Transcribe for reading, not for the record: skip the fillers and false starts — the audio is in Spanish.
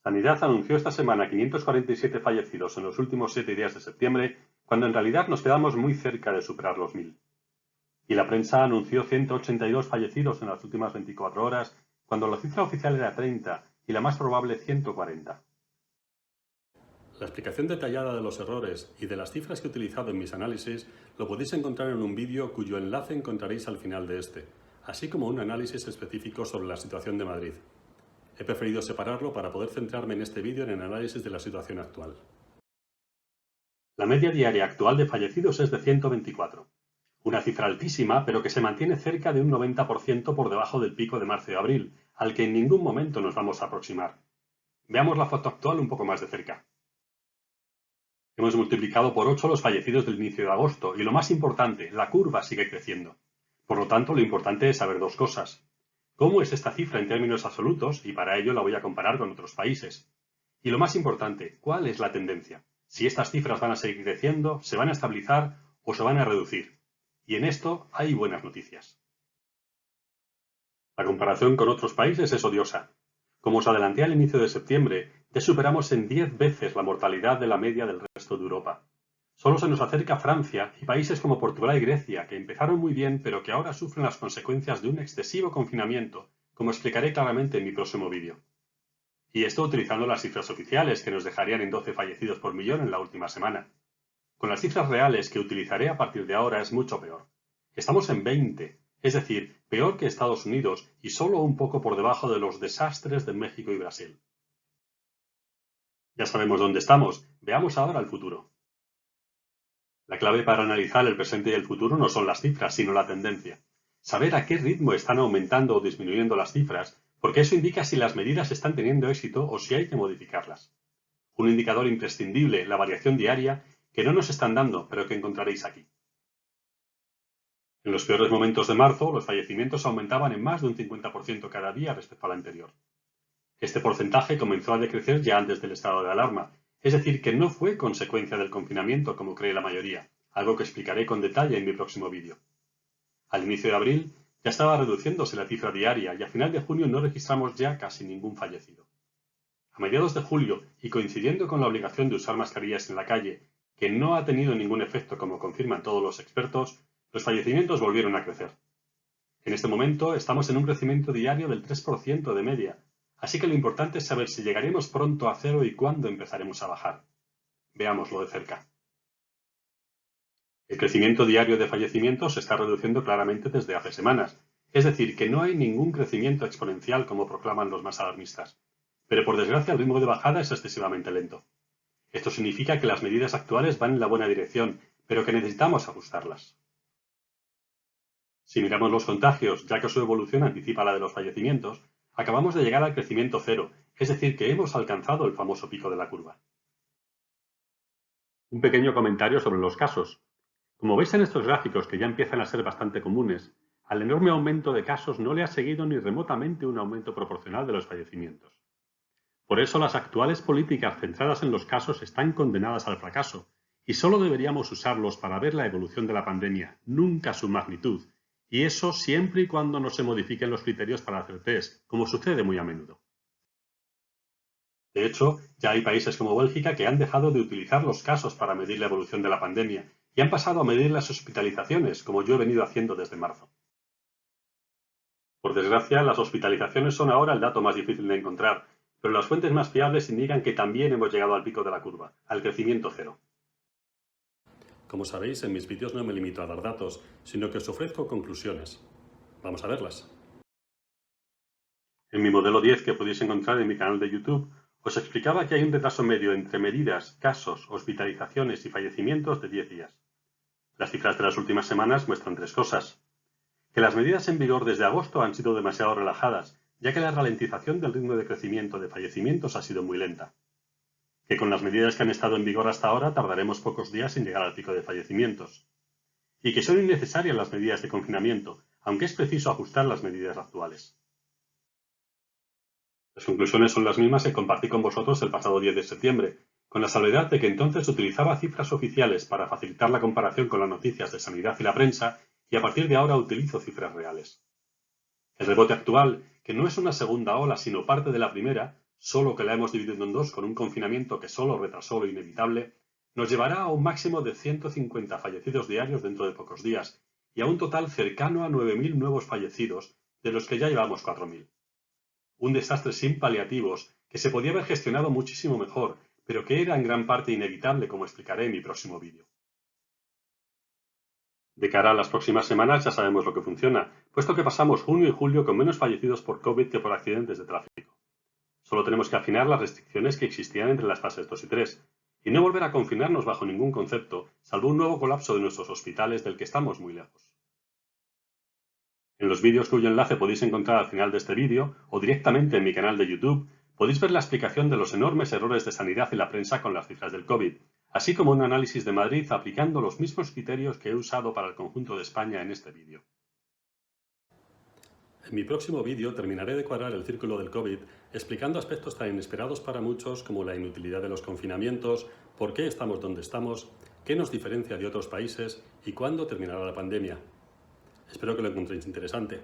Sanidad anunció esta semana 547 fallecidos en los últimos 7 días de septiembre, cuando en realidad nos quedamos muy cerca de superar los 1000. Y la prensa anunció 182 fallecidos en las últimas 24 horas, cuando la cifra oficial era 30 y la más probable 140. La explicación detallada de los errores y de las cifras que he utilizado en mis análisis lo podéis encontrar en un vídeo cuyo enlace encontraréis al final de este, así como un análisis específico sobre la situación de Madrid. He preferido separarlo para poder centrarme en este vídeo en el análisis de la situación actual. La media diaria actual de fallecidos es de 124. Una cifra altísima, pero que se mantiene cerca de un 90% por debajo del pico de marzo y abril, al que en ningún momento nos vamos a aproximar. Veamos la foto actual un poco más de cerca. Hemos multiplicado por 8 los fallecidos del inicio de agosto, y lo más importante, la curva sigue creciendo. Por lo tanto, lo importante es saber dos cosas. ¿Cómo es esta cifra en términos absolutos? Y para ello la voy a comparar con otros países. Y lo más importante, ¿cuál es la tendencia? Si estas cifras van a seguir creciendo, se van a estabilizar o se van a reducir. Y en esto hay buenas noticias. La comparación con otros países es odiosa. Como os adelanté al inicio de septiembre, ya superamos en 10 veces la mortalidad de la media del resto de Europa. Solo se nos acerca Francia y países como Portugal y Grecia, que empezaron muy bien pero que ahora sufren las consecuencias de un excesivo confinamiento, como explicaré claramente en mi próximo vídeo. Y esto utilizando las cifras oficiales, que nos dejarían en 12 fallecidos por millón en la última semana. Con las cifras reales que utilizaré a partir de ahora es mucho peor. Estamos en 20, es decir, peor que Estados Unidos y solo un poco por debajo de los desastres de México y Brasil. Ya sabemos dónde estamos, veamos ahora el futuro. La clave para analizar el presente y el futuro no son las cifras, sino la tendencia. Saber a qué ritmo están aumentando o disminuyendo las cifras, porque eso indica si las medidas están teniendo éxito o si hay que modificarlas. Un indicador imprescindible, la variación diaria, que no nos están dando, pero que encontraréis aquí. En los peores momentos de marzo, los fallecimientos aumentaban en más de un 50% cada día respecto al anterior. Este porcentaje comenzó a decrecer ya antes del estado de alarma, es decir, que no fue consecuencia del confinamiento como cree la mayoría, algo que explicaré con detalle en mi próximo vídeo. Al inicio de abril ya estaba reduciéndose la cifra diaria y a final de junio no registramos ya casi ningún fallecido. A mediados de julio, y coincidiendo con la obligación de usar mascarillas en la calle, que no ha tenido ningún efecto como confirman todos los expertos, los fallecimientos volvieron a crecer. En este momento estamos en un crecimiento diario del 3% de media, así que lo importante es saber si llegaremos pronto a cero y cuándo empezaremos a bajar. Veámoslo de cerca. El crecimiento diario de fallecimientos se está reduciendo claramente desde hace semanas, es decir, que no hay ningún crecimiento exponencial como proclaman los más alarmistas. Pero por desgracia el ritmo de bajada es excesivamente lento. Esto significa que las medidas actuales van en la buena dirección, pero que necesitamos ajustarlas. Si miramos los contagios, ya que su evolución anticipa la de los fallecimientos, acabamos de llegar al crecimiento cero, es decir, que hemos alcanzado el famoso pico de la curva. Un pequeño comentario sobre los casos. Como veis en estos gráficos, que ya empiezan a ser bastante comunes, al enorme aumento de casos no le ha seguido ni remotamente un aumento proporcional de los fallecimientos. Por eso las actuales políticas centradas en los casos están condenadas al fracaso, y solo deberíamos usarlos para ver la evolución de la pandemia, nunca su magnitud, y eso siempre y cuando no se modifiquen los criterios para hacer test, como sucede muy a menudo. De hecho, ya hay países como Bélgica que han dejado de utilizar los casos para medir la evolución de la pandemia y han pasado a medir las hospitalizaciones, como yo he venido haciendo desde marzo. Por desgracia, las hospitalizaciones son ahora el dato más difícil de encontrar, pero las fuentes más fiables indican que también hemos llegado al pico de la curva, al crecimiento cero. Como sabéis, en mis vídeos no me limito a dar datos, sino que os ofrezco conclusiones. Vamos a verlas. En mi modelo 10 que podéis encontrar en mi canal de YouTube, os explicaba que hay un retraso medio entre medidas, casos, hospitalizaciones y fallecimientos de 10 días. Las cifras de las últimas semanas muestran tres cosas. Que las medidas en vigor desde agosto han sido demasiado relajadas, ya que la ralentización del ritmo de crecimiento de fallecimientos ha sido muy lenta. Que con las medidas que han estado en vigor hasta ahora tardaremos pocos días en llegar al pico de fallecimientos. Y que son innecesarias las medidas de confinamiento, aunque es preciso ajustar las medidas actuales. Las conclusiones son las mismas que compartí con vosotros el pasado 10 de septiembre, con la salvedad de que entonces utilizaba cifras oficiales para facilitar la comparación con las noticias de sanidad y la prensa, y a partir de ahora utilizo cifras reales. El rebote actual, que no es una segunda ola sino parte de la primera, solo que la hemos dividido en dos con un confinamiento que solo retrasó lo inevitable, nos llevará a un máximo de 150 fallecidos diarios dentro de pocos días y a un total cercano a 9.000 nuevos fallecidos, de los que ya llevamos 4.000. Un desastre sin paliativos que se podía haber gestionado muchísimo mejor, pero que era en gran parte inevitable, como explicaré en mi próximo vídeo. De cara a las próximas semanas ya sabemos lo que funciona, puesto que pasamos junio y julio con menos fallecidos por COVID que por accidentes de tráfico. Solo tenemos que afinar las restricciones que existían entre las fases 2 y 3, y no volver a confinarnos bajo ningún concepto, salvo un nuevo colapso de nuestros hospitales del que estamos muy lejos. En los vídeos cuyo enlace podéis encontrar al final de este vídeo, o directamente en mi canal de YouTube, podéis ver la explicación de los enormes errores de sanidad y la prensa con las cifras del COVID, así como un análisis de Madrid aplicando los mismos criterios que he usado para el conjunto de España en este vídeo. En mi próximo vídeo terminaré de cuadrar el círculo del COVID explicando aspectos tan inesperados para muchos como la inutilidad de los confinamientos, por qué estamos donde estamos, qué nos diferencia de otros países y cuándo terminará la pandemia. Espero que lo encontréis interesante.